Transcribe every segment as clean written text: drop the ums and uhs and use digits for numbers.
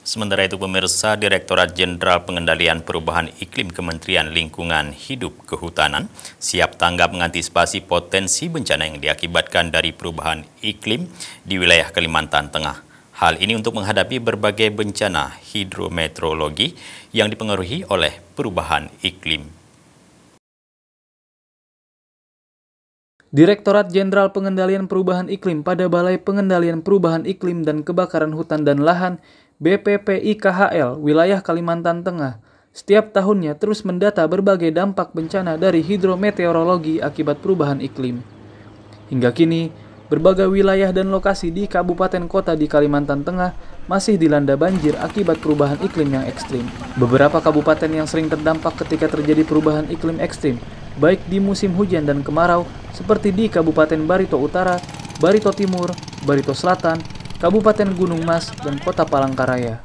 Sementara itu pemirsa, Direktorat Jenderal Pengendalian Perubahan Iklim Kementerian Lingkungan Hidup Kehutanan siap tanggap mengantisipasi potensi bencana yang diakibatkan dari perubahan iklim di wilayah Kalimantan Tengah. Hal ini untuk menghadapi berbagai bencana hidrometeorologi yang dipengaruhi oleh perubahan iklim. Direktorat Jenderal Pengendalian Perubahan Iklim pada Balai Pengendalian Perubahan Iklim dan Kebakaran Hutan dan Lahan BPPI-KHL wilayah Kalimantan Tengah setiap tahunnya terus mendata berbagai dampak bencana dari hidrometeorologi akibat perubahan iklim. Hingga kini, berbagai wilayah dan lokasi di kabupaten kota di Kalimantan Tengah masih dilanda banjir akibat perubahan iklim yang ekstrim. Beberapa kabupaten yang sering terdampak ketika terjadi perubahan iklim ekstrim, baik di musim hujan dan kemarau, seperti di Kabupaten Barito Utara, Barito Timur, Barito Selatan, Kabupaten Gunung Mas, dan Kota Palangkaraya.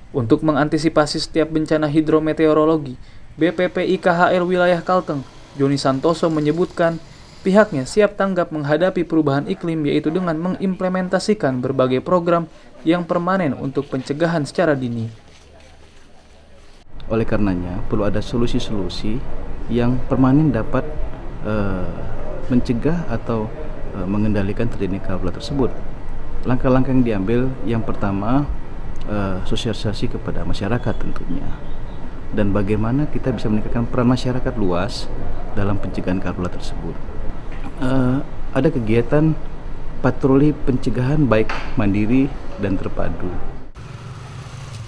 Untuk mengantisipasi setiap bencana hidrometeorologi, BPPI-KHL wilayah Kalteng, Joni Santoso menyebutkan pihaknya siap tanggap menghadapi perubahan iklim yaitu dengan mengimplementasikan berbagai program yang permanen untuk pencegahan secara dini. Oleh karenanya, perlu ada solusi-solusi yang permanen dapat mencegah atau mengendalikan terjadinya karhutla tersebut. Langkah-langkah yang diambil, yang pertama sosialisasi kepada masyarakat tentunya, dan bagaimana kita bisa meningkatkan peran masyarakat luas dalam pencegahan karhutla tersebut. Ada kegiatan patroli pencegahan baik mandiri dan terpadu.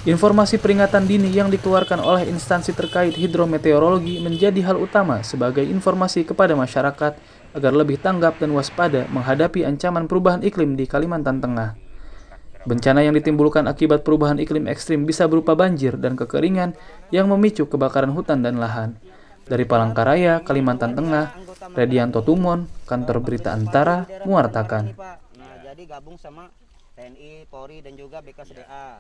Informasi peringatan dini yang dikeluarkan oleh instansi terkait hidrometeorologi menjadi hal utama sebagai informasi kepada masyarakat agar lebih tanggap dan waspada menghadapi ancaman perubahan iklim di Kalimantan Tengah. Bencana yang ditimbulkan akibat perubahan iklim ekstrim bisa berupa banjir dan kekeringan yang memicu kebakaran hutan dan lahan. Dari Palangkaraya, Kalimantan Tengah, Redianto Tumon, Kantor Berita Antara, mewartakan. Jadi gabung sama TNI, Polri, dan juga BKSDA.